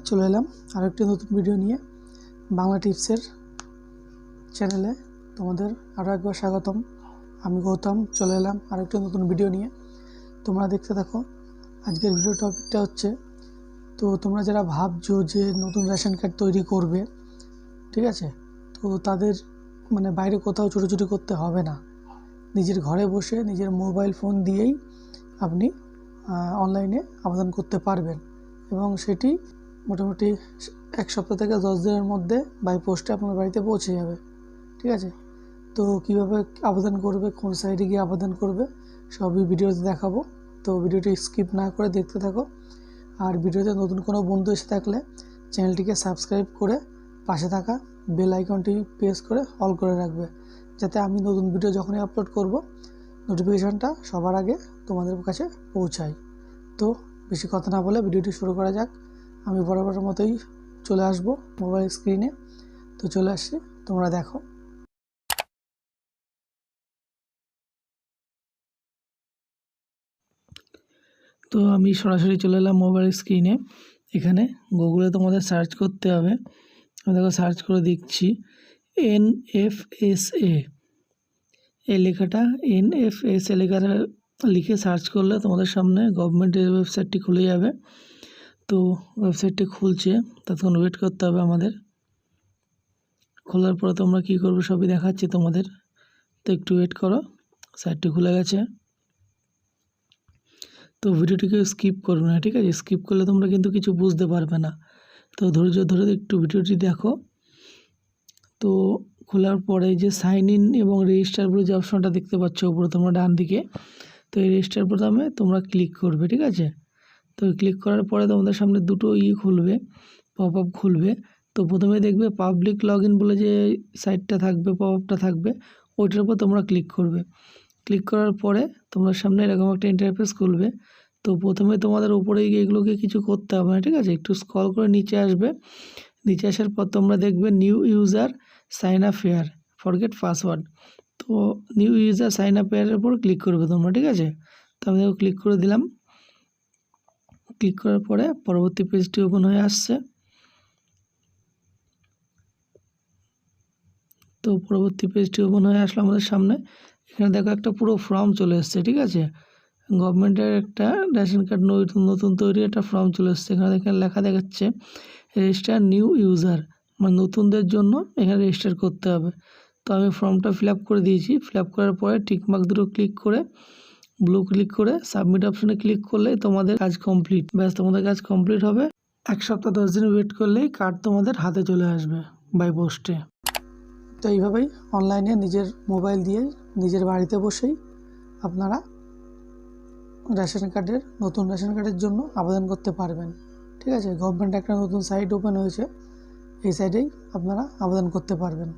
চলে এলাম আরেকটি নতুন ভিডিও নিয়ে। বাংলা টিপসের চ্যানেলে তোমাদের আরও একবার স্বাগতম। আমি গৌতম চলে এলাম আরেকটি নতুন ভিডিও নিয়ে। তোমরা দেখতে থাকো। আজকের ভিডিও টপিকটা হচ্ছে, তো তোমরা যারা ভাবছো যে নতুন রেশন কার্ড তৈরি করবে, ঠিক আছে, তো তাদের বাইরে কোথাও ছুটোছুটি করতে হবে না। নিজের ঘরে বসে নিজের মোবাইল ফোন দিয়েই আপনি অনলাইনে আবেদন করতে পারবেন এবং সেটি মোটামুটি 1 সপ্তাহ থেকে 10 দিনের মধ্যে বাই পোস্টে আপনার বাড়িতে পৌঁছে যাবে। ঠিক আছে, তো কীভাবে আবেদন করবে, কোন সাইটে গিয়ে আবেদন করবে, সবই ভিডিওতে দেখাবো। তো ভিডিওটি স্কিপ না করে দেখতে থাকো। আর ভিডিওতে নতুন কোনো বন্ধু এসে থাকলে চ্যানেলটিকে সাবস্ক্রাইব করে পাশে থাকা বেল আইকনটি প্রেস করে অল করে রাখবে, যাতে আমি নতুন ভিডিও যখনই আপলোড করব নোটিফিকেশানটা সবার আগে তোমাদের কাছে পৌঁছায়। তো বেশি কথা না বলে ভিডিওটি শুরু করা যাক। আমি বরাবরের মতোই চলে আসব মোবাইল স্ক্রিনে। তো চলে আসছি, তোমরা দেখো। তো আমি সরাসরি চলে এলাম মোবাইল স্ক্রিনে। এখানে গুগলে তোমাদের সার্চ করতে হবে। আমি দেখো সার্চ করে দেখছি NFSA, এই লেখাটা NFSA লেখাটা লিখে সার্চ করলে তোমাদের সামনে গভর্নমেন্টের ওয়েবসাইটটি খুলে যাবে। তো ওয়েবসাইটটি খুলছে, ততক্ষণ ওয়েট করতে হবে আমাদের। খোলার পরে তোমরা কী করবে সবই দেখাচ্ছি তোমাদের, তো একটু ওয়েট করো। সাইটটি খুলে গেছে। তো ভিডিওটিকে স্কিপ করবে না, ঠিক আছে? স্কিপ করলে তোমরা কিন্তু কিছু বুঝতে পারবে না। তো ধৈর্য ধরে একটু ভিডিওটি দেখো। তো খোলার পরে যে সাইন ইন এবং রেজিস্টার বলে যে অপশনটা দেখতে পাচ্ছ উপরে তোমরা ডান দিকে, তো এই রেজিস্টার বোতামে তোমরা ক্লিক করবে, ঠিক আছে? তো ক্লিক করার পরে তোমাদের সামনে দুটো খুলবে, পপ আপ খুলবে। তো প্রথমে দেখবে পাবলিক লগ ইন বলে যে সাইটটা থাকবে, পপ আপটা থাকবে, ওইটার উপর তোমরা ক্লিক করবে। ক্লিক করার পরে তোমার সামনে এরকম একটা ইন্টারফেস খুলবে। তো প্রথমে তোমাদের উপরে গিয়ে এগুলোকে কিছু করতে হবে না, ঠিক আছে? একটু স্ক্রল করে নিচে আসবে। নিচে আসার পর তোমরা দেখবে new user sign up here, forget password. তো নিউ ইউজার সাইন আপ হেয়ারের উপর ক্লিক করবে তোমরা, ঠিক আছে? তো আমি দেখো ক্লিক করে দিলাম। ক্লিক করার পরে পরবর্তী পেজটি ওপেন হয়ে আসছে। তো পরবর্তী পেজটি ওপেন হয়ে আসলো আমাদের সামনে। এখানে দেখো একটা পুরো ফর্ম চলে এসছে, ঠিক আছে? গভর্নমেন্টের একটা রেশন কার্ড নতুন তৈরি একটা ফর্ম চলে এসছে। এখানে লেখা দেখাচ্ছে রেজিস্টার নিউ ইউজার, নতুনদের জন্য এখানে রেজিস্টার করতে হবে। তো আমি ফর্মটা ফিল আপ করে দিয়েছি। ফিল আপ করার পরে টিকমার্ক দুটো ক্লিক করে ব্লু ক্লিক করে সাবমিট অপশনে ক্লিক করলেই তোমাদের কাজ কমপ্লিট। ব্যাস, তোমাদের কাজ কমপ্লিট হবে। 1 সপ্তাহ 10 দিন ওয়েট করলেই কার্ড তোমাদের হাতে চলে আসবে বাই পোস্টে। তো এইভাবেই অনলাইনে নিজের মোবাইল দিয়েই নিজের বাড়িতে বসেই আপনারা নতুন রেশন কার্ডের জন্য আবেদন করতে পারবেন, ঠিক আছে? গভর্নমেন্ট একটা নতুন সাইট ওপেন হয়েছে, এই সাইটেই আপনারা আবেদন করতে পারবেন।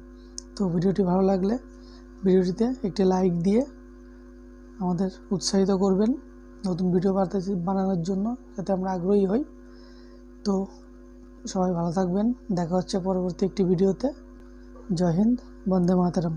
তো ভিডিওটি ভালো লাগলে ভিডিওটিতে একটি লাইক দিয়ে আমাদের উৎসাহিত করবেন নতুন ভিডিও বানানোর জন্য, যাতে আমরা আগ্রহী হই। তো সবাই ভালো থাকবেন, দেখা হচ্ছে পরবর্তী একটি ভিডিওতে। জয় হিন্দ, বন্দে মাতরম।